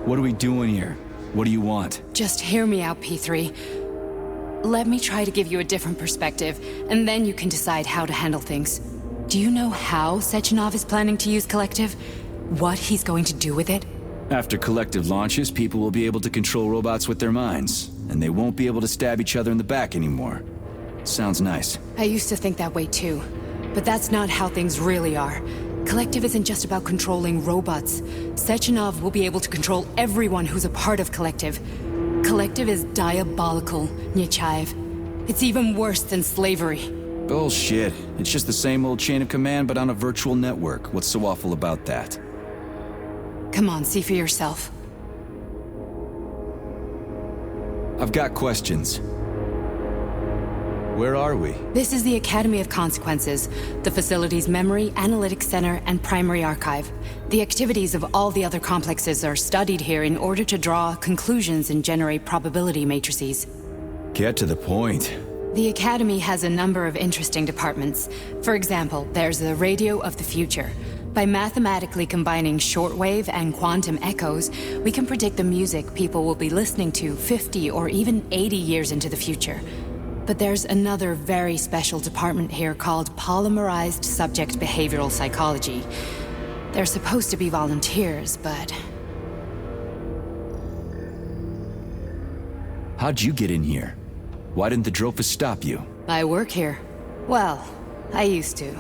What are we doing here? What do you want? Just hear me out, P3. Let me try to give you a different perspective, and then you can decide how to handle things. Do you know how Sechenov is planning to use Collective? What he's going to do with it? After Collective launches, people will be able to control robots with their minds, and they won't be able to stab each other in the back anymore. Sounds nice. I used to think that way too, but that's not how things really are. Collective isn't just about controlling robots. Sechenov will be able to control everyone who's a part of Collective. Collective is diabolical, Nechayev. It's even worse than slavery. Bullshit. It's just the same old chain of command, but on a virtual network. What's so awful about that? Come on, see for yourself. I've got questions. Where are we? This is the Academy of Consequences, the facility's memory, analytics center, and primary archive. The activities of all the other complexes are studied here in order to draw conclusions and generate probability matrices. Get to the point. The Academy has a number of interesting departments. For example, there's the Radio of the Future. By mathematically combining shortwave and quantum echoes, we can predict the music people will be listening to 50 or even 80 years into the future. But there's another very special department here called Polymerized Subject Behavioral Psychology. They're supposed to be volunteers, but... How'd you get in here? Why didn't the Drofus stop you? I work here. Well, I used to.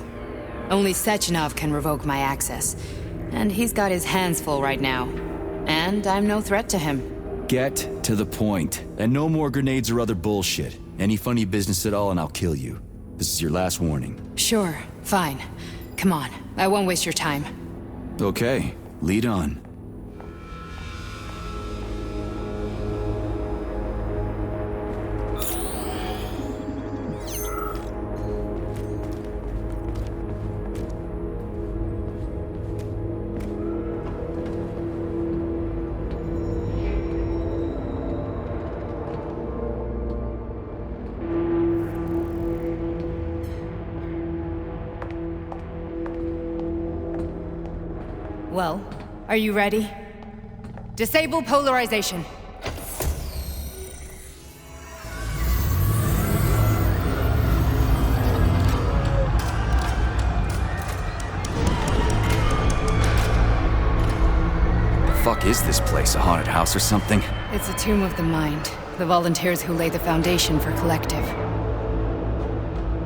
Only Sechenov can revoke my access. And he's got his hands full right now. And I'm no threat to him. Get to the point. And no more grenades or other bullshit. Any funny business at all and I'll kill you. This is your last warning. Sure, fine. Come on, I won't waste your time. Okay, lead on. Well, are you ready? Disable polarization. Fuck is this place? A haunted house or something? It's a tomb of the mind. The volunteers who lay the foundation for Collective.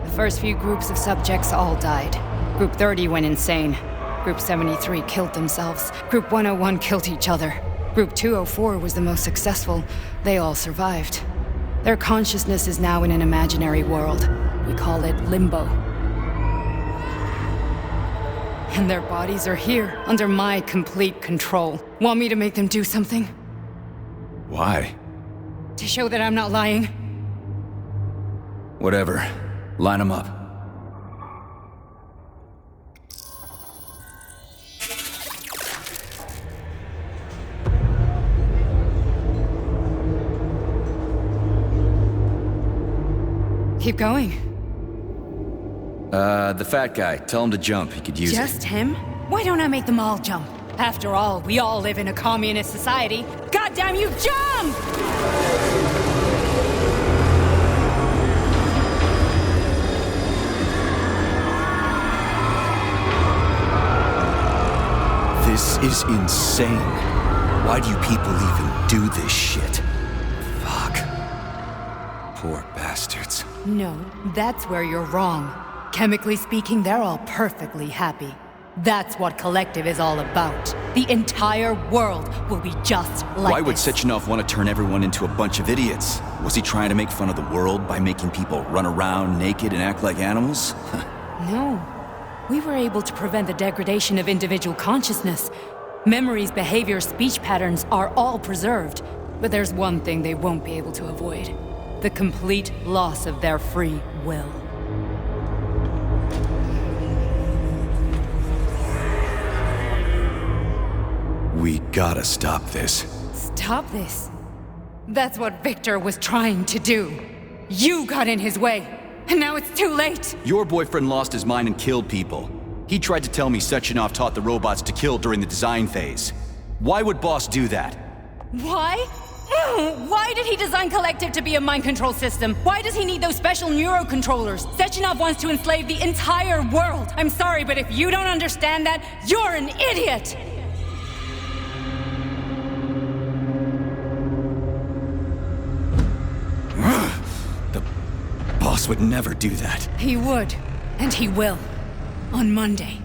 The first few groups of subjects all died. Group 30 went insane. Group 73 killed themselves. Group 101 killed each other. Group 204 was the most successful. They all survived. Their consciousness is now in an imaginary world. We call it Limbo. And their bodies are here, under my complete control. Want me to make them do something? Why? To show that I'm not lying? Whatever. Line them up. Keep going. The fat guy. Tell him to jump. He could use it. Just him? Why don't I make them all jump? After all, we all live in a communist society. Goddamn you, jump! This is insane. Why do you people even do this shit? Fuck. Poor bastards. No, that's where you're wrong. Chemically speaking, they're all perfectly happy. That's what Collective is all about. The entire world will be just like Why would this. Sechenov want to turn everyone into a bunch of idiots? Was he trying to make fun of the world by making people run around naked and act like animals? No. We were able to prevent the degradation of individual consciousness. Memories, behavior, speech patterns are all preserved. But there's one thing they won't be able to avoid. The complete loss of their free will. We gotta stop this. Stop this. That's what Victor was trying to do. You got in his way, and now it's too late. Your boyfriend lost his mind and killed people. He tried to tell me Sechenov taught the robots to kill during the design phase. Why would Boss do that? Why? Why did he design Collective to be a mind control system? Why does he need those special neurocontrollers? Sechenov wants to enslave the entire world. I'm sorry, but if you don't understand that, you're an idiot! The boss would never do that. He would, and he will. On Monday.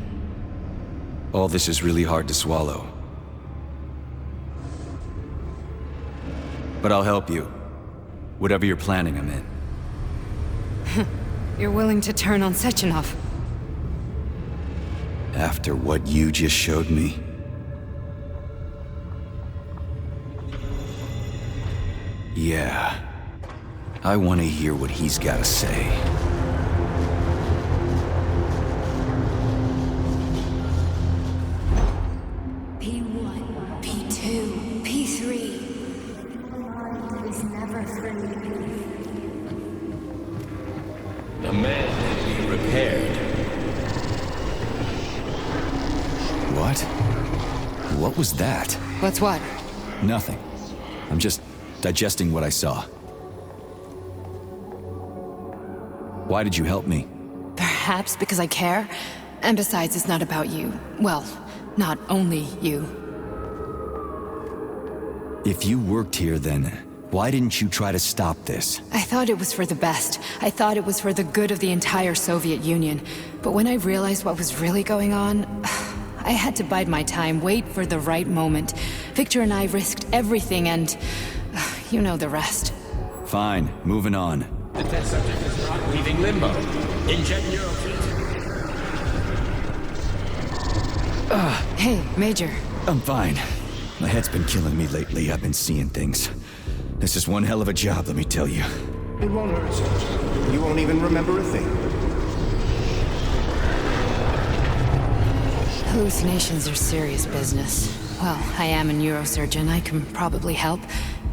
All this is really hard to swallow. But I'll help you. Whatever you're planning, I'm in. You're willing to turn on Sechenov? After what you just showed me? Yeah. I want to hear what he's got to say. P1, P2, P3. Is never free. The man can be repaired. What? What was that? What's what? Nothing. I'm just digesting what I saw. Why did you help me? Perhaps because I care. And besides, it's not about you. Well, not only you. If you worked here, then why didn't you try to stop this? I thought it was for the best. I thought it was for the good of the entire Soviet Union. But when I realized what was really going on, I had to bide my time, wait for the right moment. Victor and I risked everything and... you know the rest. Fine, moving on. The test subject is not leaving limbo. Inject neurofeed. Hey, Major. I'm fine. My head's been killing me lately. I've been seeing things. This is one hell of a job, let me tell you. It won't hurt, Sergeant. You won't even remember a thing. Hallucinations are serious business. Well, I am a neurosurgeon. I can probably help,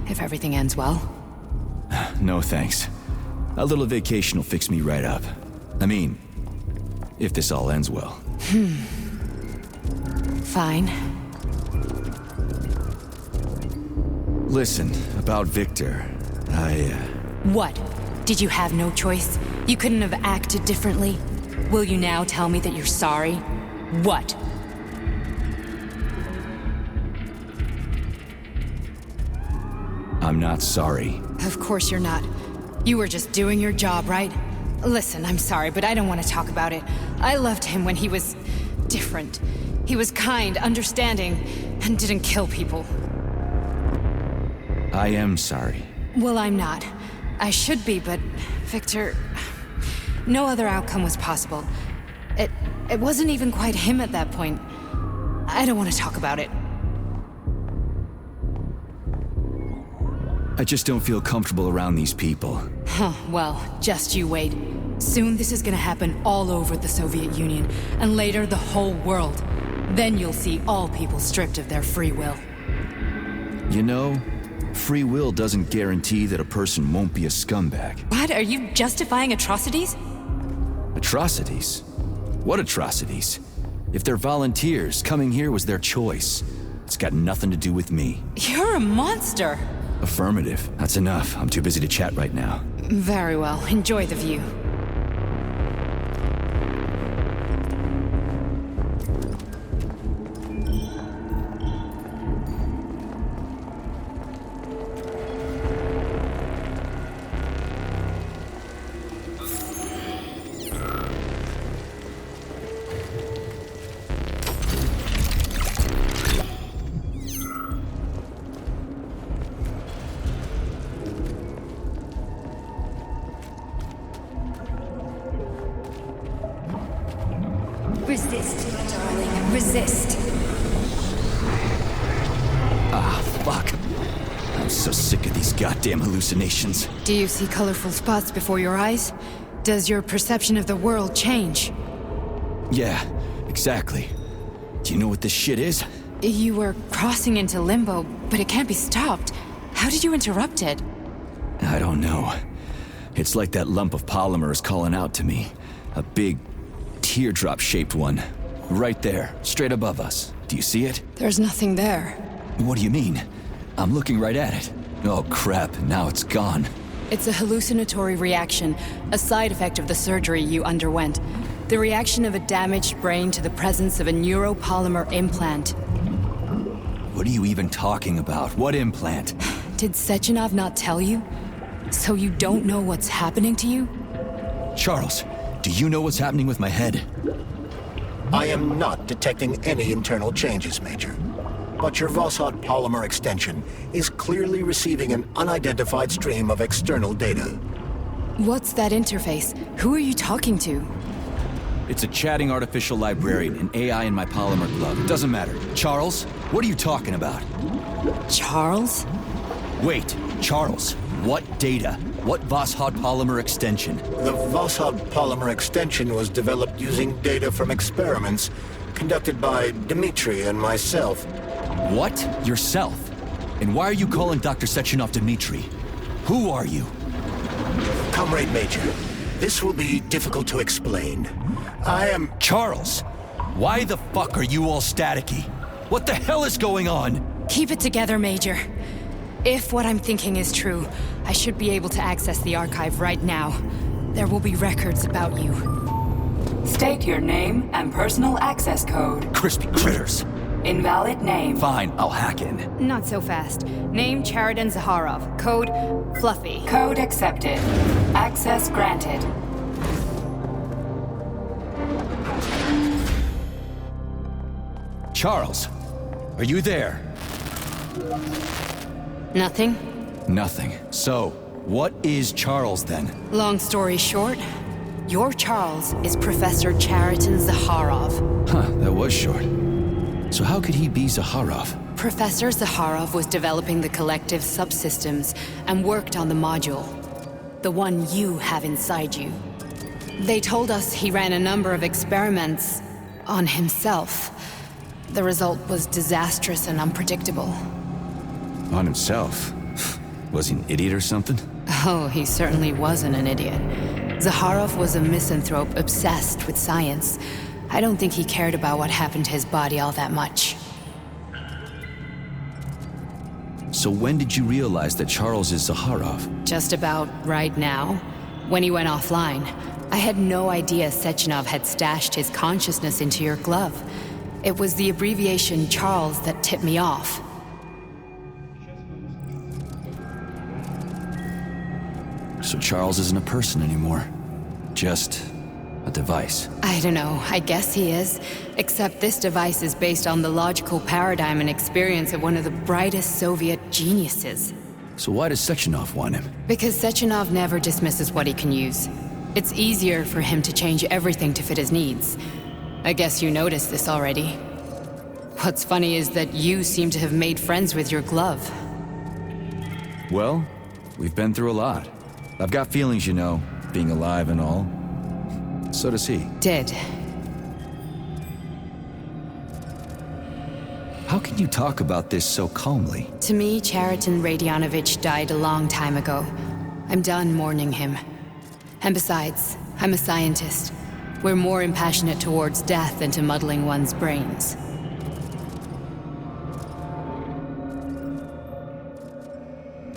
if everything ends well. No thanks. A little vacation will fix me right up. I mean, if this all ends well. Fine. Listen, about Victor, What? Did you have no choice? You couldn't have acted differently? Will you now tell me that you're sorry? What? I'm not sorry. Of course you're not. You were just doing your job, right? Listen, I'm sorry, but I don't want to talk about it. I loved him when he was... different. He was kind, understanding, and didn't kill people. I am sorry. Well, I'm not. I should be, but... Victor... No other outcome was possible. It wasn't even quite him at that point. I don't want to talk about it. I just don't feel comfortable around these people. Huh, well, just you wait. Soon this is gonna happen all over the Soviet Union, and later the whole world. Then you'll see all people stripped of their free will. You know, free will doesn't guarantee that a person won't be a scumbag. What? Are you justifying atrocities? Atrocities? What atrocities? If they're volunteers, coming here was their choice. It's got nothing to do with me. You're a monster! Affirmative. That's enough. I'm too busy to chat right now. Very well. Enjoy the view. Resist, my darling. Resist. Ah, fuck. I'm so sick of these goddamn hallucinations. Do you see colorful spots before your eyes? Does your perception of the world change? Yeah, exactly. Do you know what this shit is? You were crossing into limbo, but it can't be stopped. How did you interrupt it? I don't know. It's like that lump of polymer is calling out to me. A big, teardrop-shaped one. Right there, straight above us. Do you see it? There's nothing there. What do you mean? I'm looking right at it. Oh crap, now it's gone. It's a hallucinatory reaction, a side effect of the surgery you underwent. The reaction of a damaged brain to the presence of a neuropolymer implant. What are you even talking about? What implant? Did Sechenov not tell you? So you don't know what's happening to you? Charles, do you know what's happening with my head? I am not detecting any internal changes, Major. But your Voshod polymer extension is clearly receiving an unidentified stream of external data. What's that interface? Who are you talking to? It's a chatting artificial librarian, an AI in my polymer glove. It doesn't matter. Charles, what are you talking about? Charles? Wait, Charles, what data? What Voshod polymer extension? The Voshod polymer extension was developed using data from experiments conducted by Dmitri and myself. What? Yourself? And why are you calling Dr. Sechenov Dmitri? Who are you? Comrade Major, this will be difficult to explain. I am... Charles! Why the fuck are you all staticky? What the hell is going on? Keep it together, Major. If what I'm thinking is true, I should be able to access the archive right now. There will be records about you. State your name and personal access code. Crispy critters. Invalid name. Fine, I'll hack in. Not so fast. Name Cheriton Zaharov. Code Fluffy. Code accepted. Access granted. Charles, are you there? Nothing? Nothing. So, what is Charles then? Long story short, your Charles is Professor Cheriton Zaharov. Huh, that was short. So how could he be Zaharov? Professor Zaharov was developing the collective subsystems and worked on the module. The one you have inside you. They told us he ran a number of experiments on himself. The result was disastrous and unpredictable. On himself? Was he an idiot or something? Oh, he certainly wasn't an idiot. Zaharov was a misanthrope obsessed with science. I don't think he cared about what happened to his body all that much. So when did you realize that Charles is Zaharov? Just about right now, when he went offline. I had no idea Sechenov had stashed his consciousness into your glove. It was the abbreviation Charles that tipped me off. So Charles isn't a person anymore. Just a device. I don't know, I guess he is. Except this device is based on the logical paradigm and experience of one of the brightest Soviet geniuses. So why does Sechenov want him? Because Sechenov never dismisses what he can use. It's easier for him to change everything to fit his needs. I guess you noticed this already. What's funny is that you seem to have made friends with your glove. Well, we've been through a lot. I've got feelings, you know, being alive and all. So does he. Did. How can you talk about this so calmly? To me, Cheriton Radionovich died a long time ago. I'm done mourning him. And besides, I'm a scientist. We're more impassionate towards death than to muddling one's brains.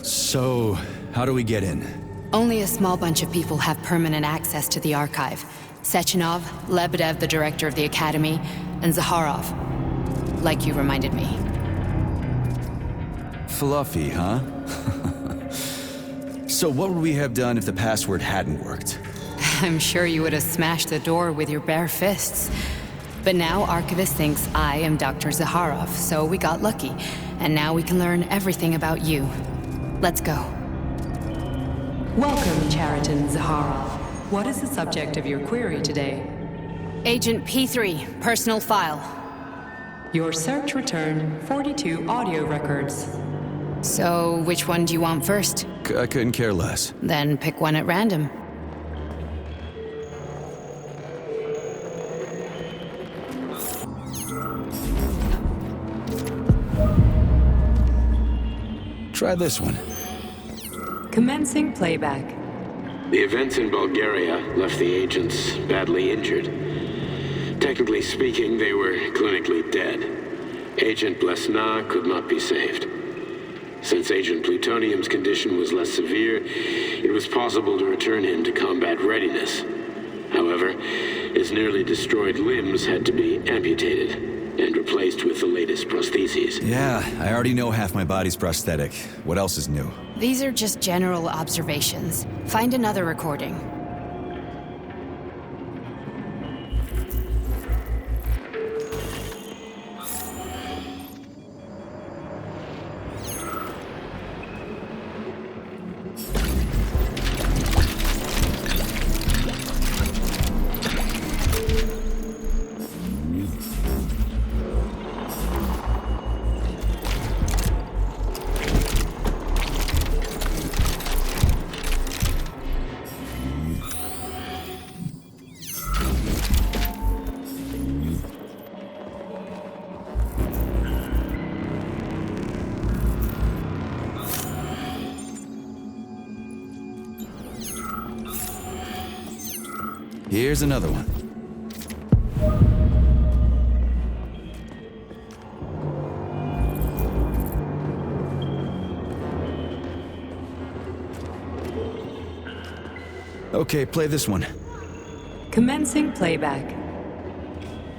So, how do we get in? Only a small bunch of people have permanent access to the archive. Sechenov, Lebedev, the director of the Academy, and Zaharov. Like you reminded me. Fluffy, huh? So what would we have done if the password hadn't worked? I'm sure you would have smashed the door with your bare fists. But now Archivist thinks I am Dr. Zaharov, so we got lucky. And now we can learn everything about you. Let's go. Welcome, Cheriton Zaharov. What is the subject of your query today? Agent P3, personal file. Your search returned 42 audio records. So, which one do you want first? I couldn't care less. Then pick one at random. Try this one. Commencing playback. The events in Bulgaria left the agents badly injured. Technically speaking, they were clinically dead. Agent Blesna could not be saved. Since Agent Plutonium's condition was less severe, it was possible to return him to combat readiness. However, his nearly destroyed limbs had to be amputated and replaced with the latest prostheses. Yeah, I already know half my body's prosthetic. What else is new? These are just general observations. Find another recording. Here's another one. Okay, play this one. Commencing playback.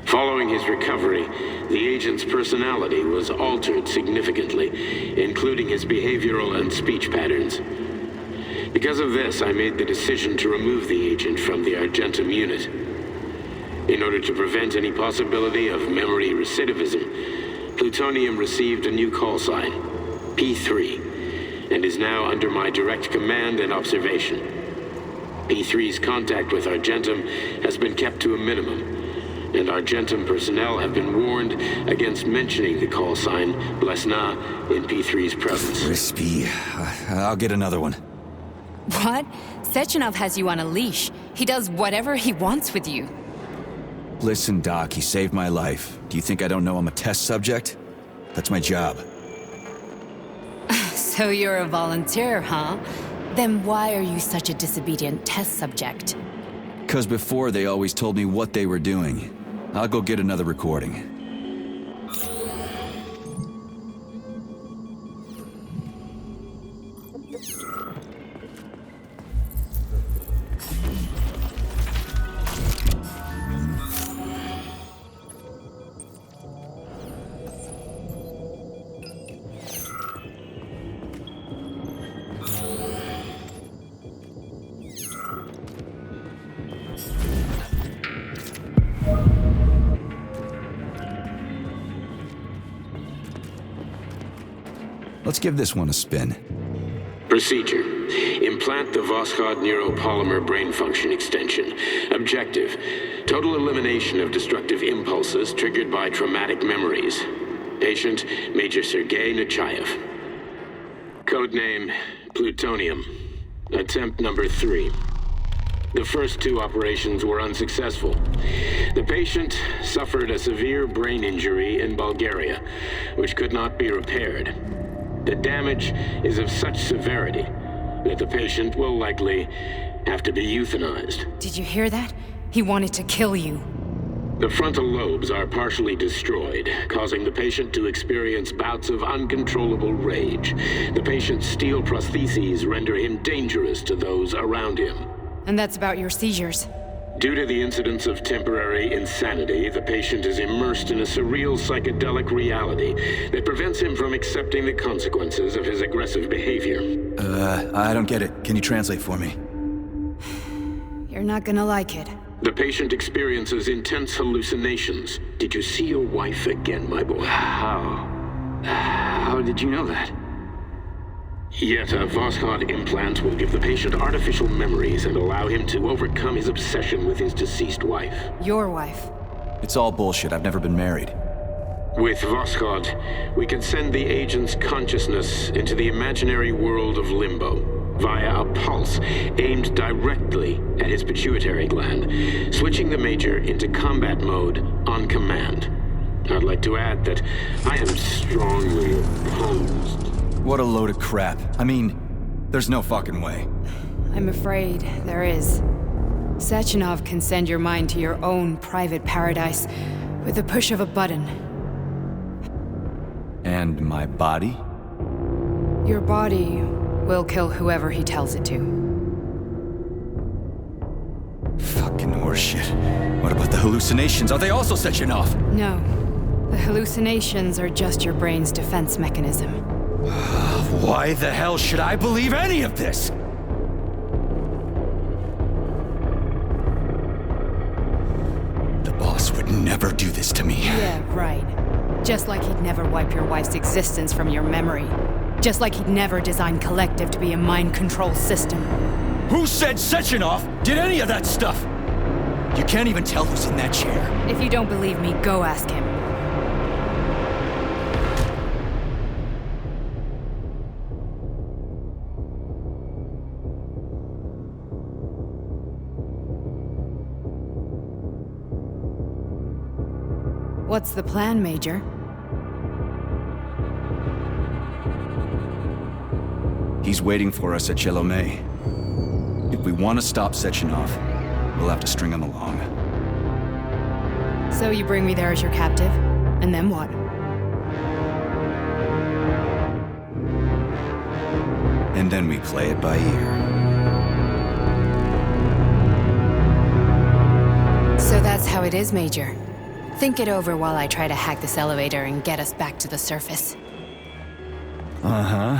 Following his recovery, the agent's personality was altered significantly, including his behavioral and speech patterns. Because of this, I made the decision to remove the agent from the Argentum unit. In order to prevent any possibility of memory recidivism, Plutonium received a new call sign, P3, and is now under my direct command and observation. P3's contact with Argentum has been kept to a minimum, and Argentum personnel have been warned against mentioning the call sign Blesna in P3's presence. Crispy. I'll get another one. What? Sechenov has you on a leash. He does whatever he wants with you. Listen, Doc, he saved my life. Do you think I don't know I'm a test subject? That's my job. So you're a volunteer, huh? Then why are you such a disobedient test subject? 'Cause before they always told me what they were doing. I'll go get another recording. Let's give this one a spin. Procedure. Implant the Voskhod neuropolymer brain function extension. Objective. Total elimination of destructive impulses triggered by traumatic memories. Patient, Major Sergei Nechayev. Codename, Plutonium. Attempt number 3. The first 2 operations were unsuccessful. The patient suffered a severe brain injury in Bulgaria, which could not be repaired. The damage is of such severity that the patient will likely have to be euthanized. Did you hear that? He wanted to kill you. The frontal lobes are partially destroyed, causing the patient to experience bouts of uncontrollable rage. The patient's steel prostheses render him dangerous to those around him. And that's about your seizures. Due to the incidence of temporary insanity, the patient is immersed in a surreal psychedelic reality that prevents him from accepting the consequences of his aggressive behavior. I don't get it. Can you translate for me? You're not gonna like it. The patient experiences intense hallucinations. Did you see your wife again, my boy? How did you know that? Yet a Voskhod implant will give the patient artificial memories and allow him to overcome his obsession with his deceased wife. Your wife. It's all bullshit. I've never been married. With Voskhod, we can send the agent's consciousness into the imaginary world of Limbo via a pulse aimed directly at his pituitary gland, switching the Major into combat mode on command. I'd like to add that I am strongly opposed. What a load of crap. I mean, there's no fucking way. I'm afraid there is. Sechenov can send your mind to your own private paradise with the push of a button. And my body? Your body will kill whoever he tells it to. Fucking horseshit. What about the hallucinations? Are they also Sechenov? No. The hallucinations are just your brain's defense mechanism. Why the hell should I believe any of this? The boss would never do this to me. Yeah, right. Just like he'd never wipe your wife's existence from your memory. Just like he'd never design Collective to be a mind control system. Who said Sechenov did any of that stuff? You can't even tell who's in that chair. If you don't believe me, go ask him. What's the plan, Major? He's waiting for us at Chelomey. If we want to stop Sechenov, we'll have to string him along. So you bring me there as your captive, and then what? And then we play it by ear. So that's how it is, Major. Think it over while I try to hack this elevator and get us back to the surface. Uh-huh.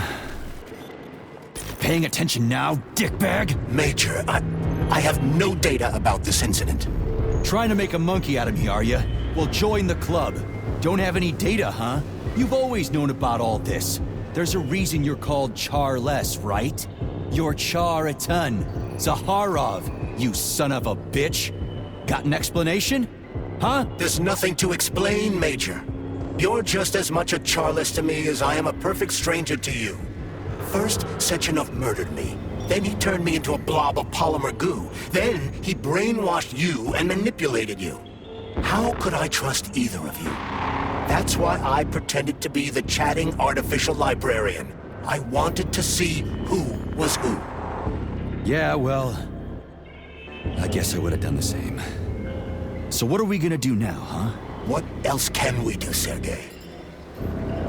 Paying attention now, dickbag? Major, I have no data about this incident. Trying to make a monkey out of me, are you? Well, join the club. Don't have any data, huh? You've always known about all this. There's a reason you're called Charless, right? You're Char-a-ton. Zaharov, you son of a bitch. Got an explanation? Huh? There's nothing to explain, Major. You're just as much a Charless to me as I am a perfect stranger to you. First, Sechenov murdered me. Then he turned me into a blob of polymer goo. Then he brainwashed you and manipulated you. How could I trust either of you? That's why I pretended to be the chatting artificial librarian. I wanted to see who was who. Yeah, well, I guess I would have done the same. So what are we gonna do now, huh? What else can we do, Sergei?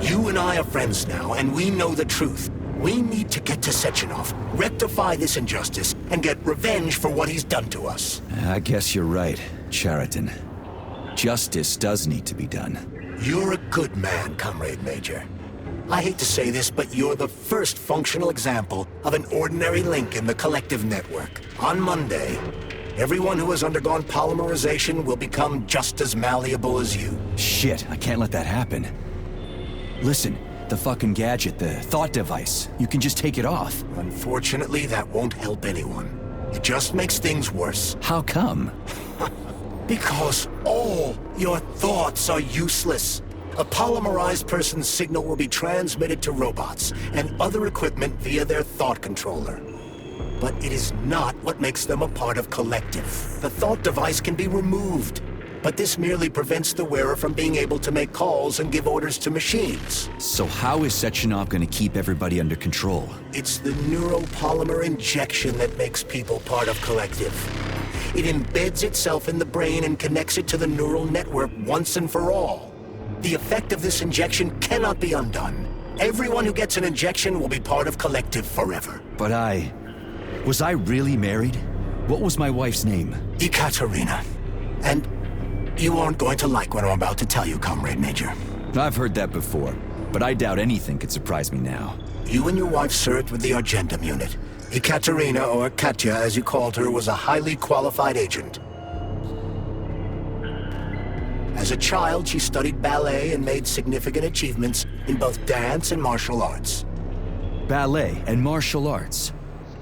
You and I are friends now, and we know the truth. We need to get to Sechenov, rectify this injustice, and get revenge for what he's done to us. I guess you're right, Chariton. Justice does need to be done. You're a good man, Comrade Major. I hate to say this, but you're the first functional example of an ordinary link in the Collective network. On Monday, everyone who has undergone polymerization will become just as malleable as you. Shit, I can't let that happen. Listen, the fucking gadget, the thought device, you can just take it off. Unfortunately, that won't help anyone. It just makes things worse. How come? Because all your thoughts are useless. A polymerized person's signal will be transmitted to robots and other equipment via their thought controller. But it is not what makes them a part of Collective. The thought device can be removed, but this merely prevents the wearer from being able to make calls and give orders to machines. So how is Sechenov gonna keep everybody under control? It's the neuropolymer injection that makes people part of Collective. It embeds itself in the brain and connects it to the neural network once and for all. The effect of this injection cannot be undone. Everyone who gets an injection will be part of Collective forever. But was I really married? What was my wife's name? Ekaterina. And you aren't going to like what I'm about to tell you, Comrade Major. I've heard that before, but I doubt anything could surprise me now. You and your wife served with the Argentum unit. Ekaterina, or Katya as you called her, was a highly qualified agent. As a child, she studied ballet and made significant achievements in both dance and martial arts. Ballet and martial arts?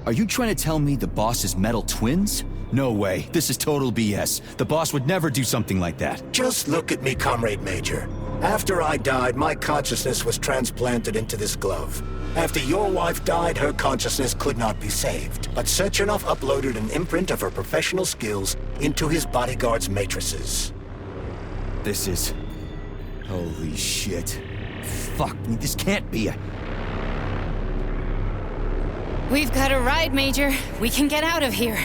Are you trying to tell me the boss is metal twins? No way. This is total BS. The boss would never do something like that. Just look at me, Comrade Major. After I died, my consciousness was transplanted into this glove. After your wife died, her consciousness could not be saved. But Sechenov uploaded an imprint of her professional skills into his bodyguard's matrices. This is... holy shit. Fuck me, this can't be a... We've got a ride, Major. We can get out of here.